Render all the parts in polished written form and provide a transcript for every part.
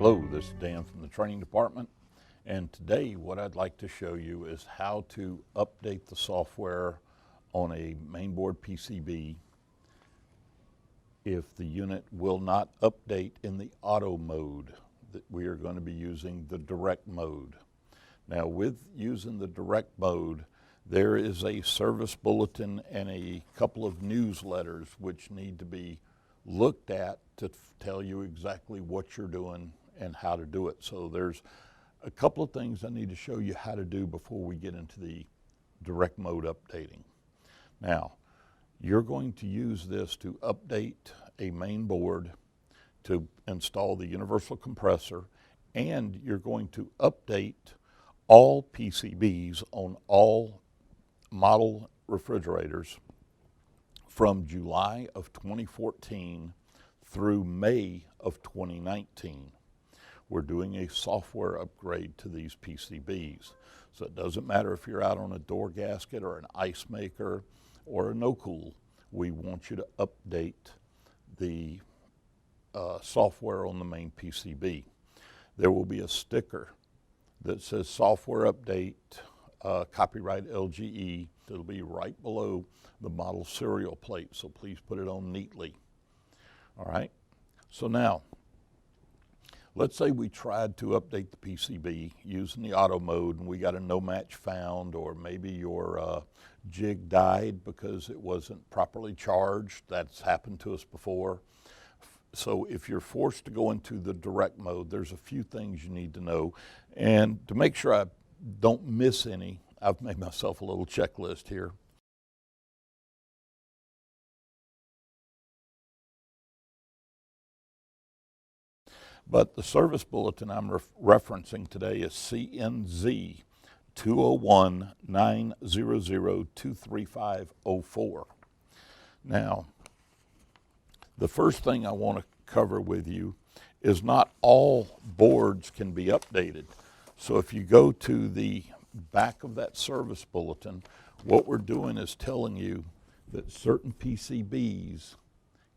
Hello, this is Dan from the training department, and today what I'd like to show you is how to update the software on a mainboard PCB if the unit will not update in the auto mode. That we are going to be using the direct mode. Now, with using the direct mode, there is a service bulletin and a couple of newsletters which need to be looked at to tell you exactly what you're doing and how to do it. So there's a couple of things I need to show you how to do before we get into the direct mode updating. Now, you're going to use this to update a main board to install the universal compressor, and you're going to update all PCBs on all model refrigerators from July of 2014 through May of 2019. We're doing a software upgrade to these PCBs. So it doesn't matter if you're out on a door gasket or an ice maker or a no-cool, we want you to update the software on the main PCB. There will be a sticker that says software update, copyright LGE. It'll be right below the model serial plate, so please put it on neatly. All right, so now, let's say we tried to update the PCB using the auto mode and we got a no match found, or maybe your jig died because it wasn't properly charged. That's happened to us before. So if you're forced to go into the direct mode, there's a few things you need to know. And to make sure I don't miss any, I've made myself a little checklist here. But the service bulletin I'm referencing today is CNZ 201-900-23504. Now, the first thing I want to cover with you is not all boards can be updated. So if you go to the back of that service bulletin, what we're doing is telling you that certain PCBs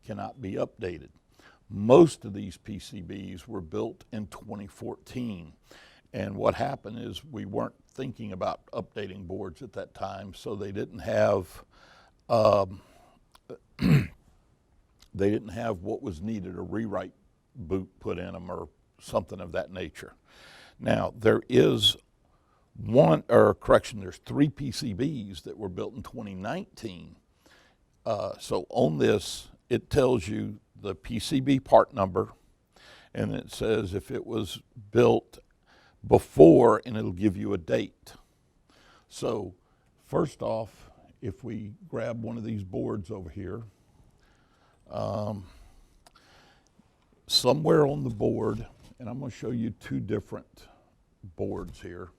cannot be updated. Most of these PCBs were built in 2014. And what happened is we weren't thinking about updating boards at that time, so they didn't have what was needed, a rewrite boot put in them or something of that nature. Now, there's three PCBs that were built in 2019. So on this, it tells you the PCB part number, and it says if it was built before, and it'll give you a date. So first off, if we grab one of these boards over here, somewhere on the board, and I'm going to show you two different boards here.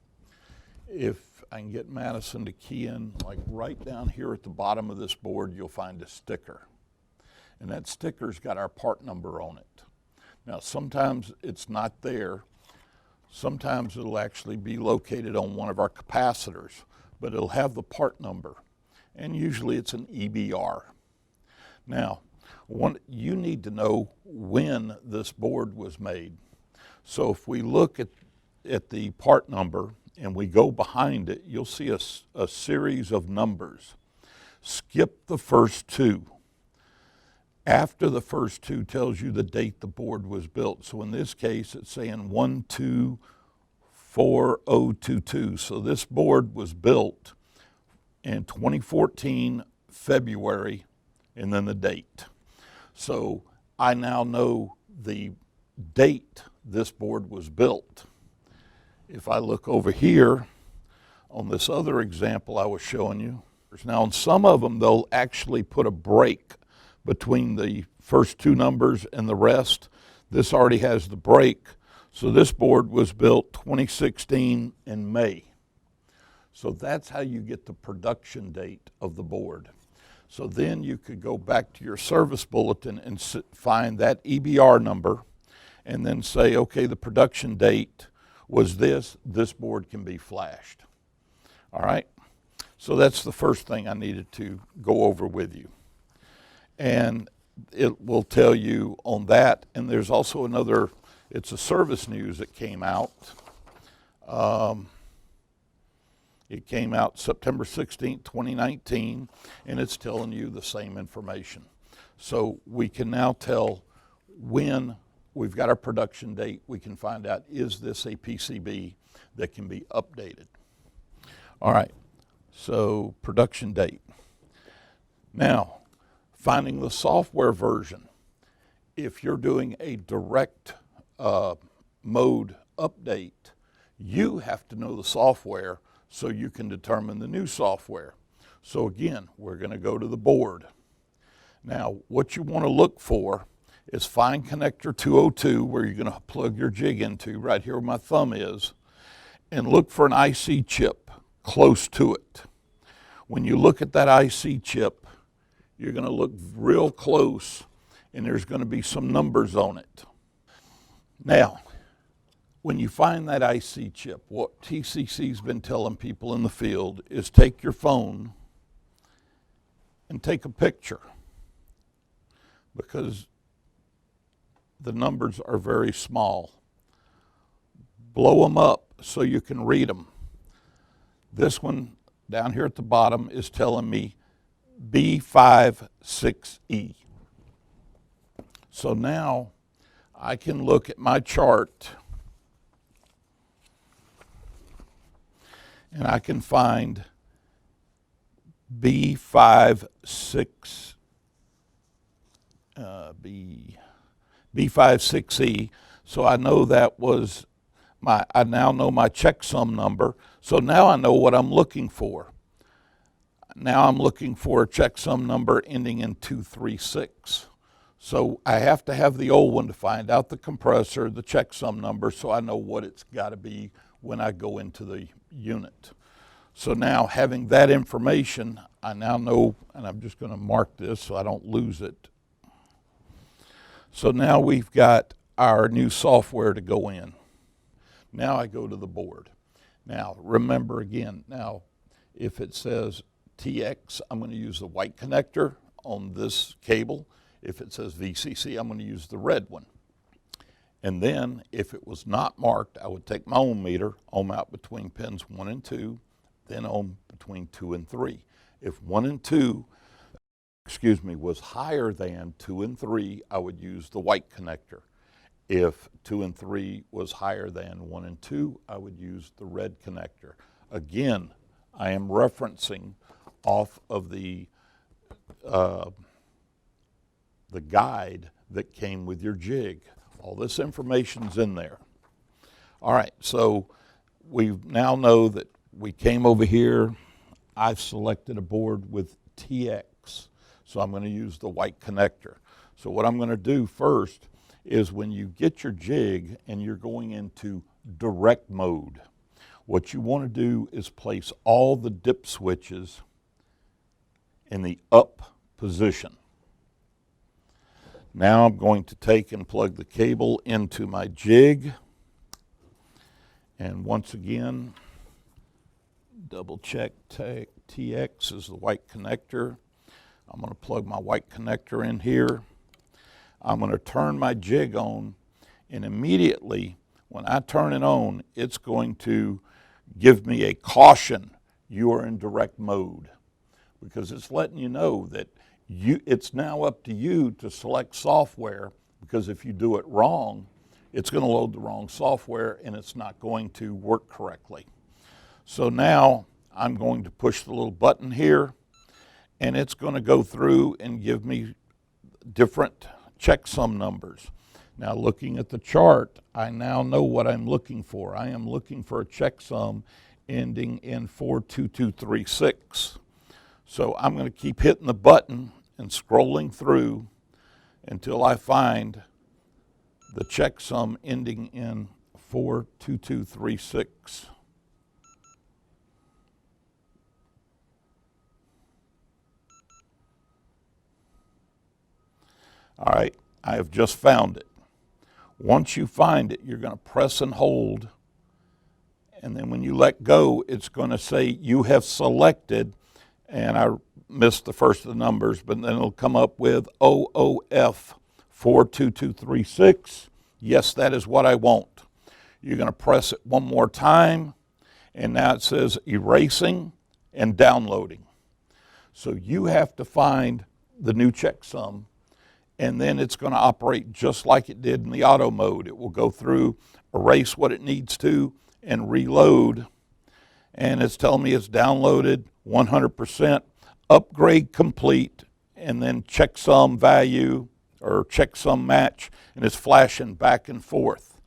If I can get Madison to key in, like right down here at the bottom of this board, you'll find a sticker. And that sticker's got our part number on it. Now, sometimes it's not there. Sometimes it'll actually be located on one of our capacitors, but it'll have the part number. And usually it's an EBR. Now, you need to know when this board was made. So if we look at the part number and we go behind it, you'll see a series of numbers. Skip the first two. After the first two tells you the date the board was built. So in this case, it's saying 124022. So this board was built in 2014, February, and then the date. So I now know the date this board was built. If I look over here on this other example I was showing you, now on some of them, they'll actually put a break between the first two numbers and the rest. This already has the break. So this board was built 2016 in May. So that's how you get the production date of the board. So then you could go back to your service bulletin and find that EBR number and then say, okay, the production date was this board can be flashed. All right? So that's the first thing I needed to go over with you. And it will tell you on that, and there's also another It's a service news that came out. It came out September 16, 2019, and it's telling you the same information. So we can now tell when we've got our production date. We can find out, is this a PCB that can be updated? All right, so production date. Now, finding the software version. If you're doing a direct mode update, you have to know the software so you can determine the new software. So again, we're going to go to the board. Now, what you want to look for is find connector 202, where you're going to plug your jig into, right here where my thumb is, and look for an IC chip close to it. When you look at that IC chip, you're going to look real close, and there's going to be some numbers on it. Now, when you find that IC chip, what TCC's been telling people in the field is take your phone and take a picture, because the numbers are very small. Blow them up so you can read them. This one down here at the bottom is telling me B56E. So now I can look at my chart and I can find B56E. So I know that was I now know my checksum number. So now I know what I'm looking for. Now I'm looking for a checksum number ending in 236. So I have to have the old one to find out the compressor, the checksum number, so I know what it's got to be when I go into the unit. So now, having that information, I now know, and I'm just going to mark this so I don't lose it. So now we've got our new software to go in. Now I go to the board. Now remember again, now if it says TX, I'm going to use the white connector on this cable. If it says VCC, I'm going to use the red one. And then if it was not marked, I would take my ohm meter, ohm out between pins 1 and 2, then ohm between 2 and 3. If 1 and 2, was higher than 2 and 3, I would use the white connector. If 2 and 3 was higher than 1 and 2, I would use the red connector. Again, I am referencing off of the guide that came with your jig. All this information's in there. All right, so we now know that we came over here. I've selected a board with TX, so I'm going to use the white connector. So what I'm going to do first is when you get your jig and you're going into direct mode, what you want to do is place all the dip switches in the up position. Now I'm going to take and plug the cable into my jig. And once again, double check TX is the white connector. I'm going to plug my white connector in here. I'm going to turn my jig on, and immediately when I turn it on, it's going to give me a caution. You are in direct mode, because it's letting you know that it's now up to you to select software, because if you do it wrong, it's going to load the wrong software and it's not going to work correctly. So now I'm going to push the little button here, and it's going to go through and give me different checksum numbers. Now, looking at the chart, I now know what I'm looking for. I am looking for a checksum ending in 42236. So I'm going to keep hitting the button and scrolling through until I find the checksum ending in 42236. All right, I have just found it. Once you find it, you're going to press and hold, and then when you let go, it's going to say you have selected, and I missed the first of the numbers, but then it'll come up with OOF 42236. Yes, that is what I want. You're going to press it one more time, and now it says erasing and downloading. So you have to find the new checksum, and then it's going to operate just like it did in the auto mode. It will go through, erase what it needs to, and reload. And it's telling me it's downloaded 100%, upgrade complete, and then checksum value or checksum match, and it's flashing back and forth.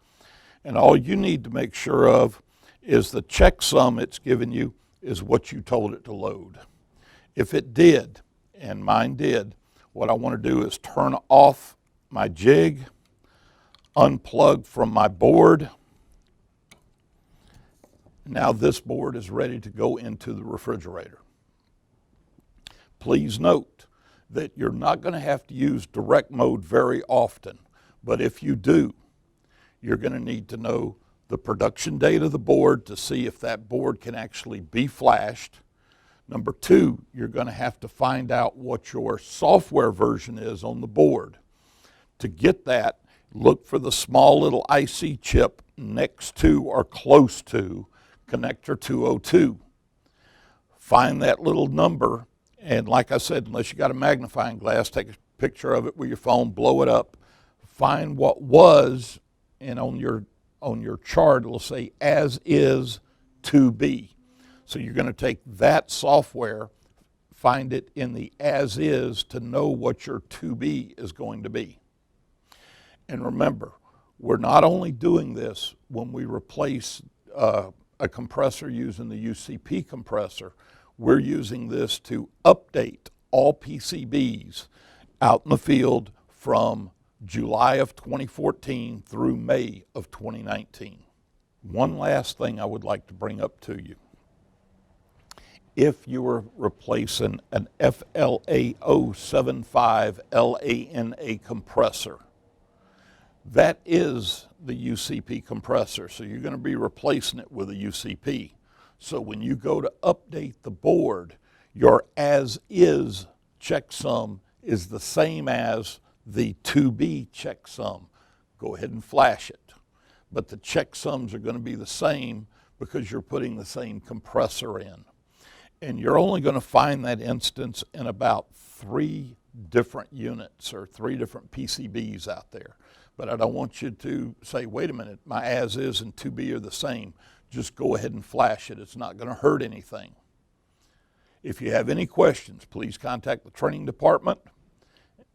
And all you need to make sure of is the checksum it's given you is what you told it to load. If it did, and mine did, what I want to do is turn off my jig, unplug from my board. Now this board is ready to go into the refrigerator. Please note that you're not going to have to use direct mode very often, but if you do, you're going to need to know the production date of the board to see if that board can actually be flashed. Number two, you're going to have to find out what your software version is on the board. To get that, look for the small little IC chip next to or close to connector 202. Find that little number, and like I said, unless you got a magnifying glass, take a picture of it with your phone, blow it up, find what was, and on your chart it'll say as is to be. So you're going to take that software, find it in the as is to know what your to be is going to be. And remember, we're not only doing this when we replace a compressor using the UCP compressor, we're using this to update all PCBs out in the field from July of 2014 through May of 2019. One last thing I would like to bring up to you. If you were replacing an FLA075 LANA compressor, that is the UCP compressor, so you're going to be replacing it with a UCP. So when you go to update the board, your as-is checksum is the same as the to-be checksum. Go ahead and flash it. But the checksums are going to be the same because you're putting the same compressor in. And you're only going to find that instance in about 3 different units or 3 different PCBs out there. But I don't want you to say, wait a minute, my as-is and to-be are the same. Just go ahead and flash it. It's not going to hurt anything. If you have any questions, please contact the training department.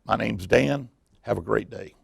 My name's Dan. Have a great day.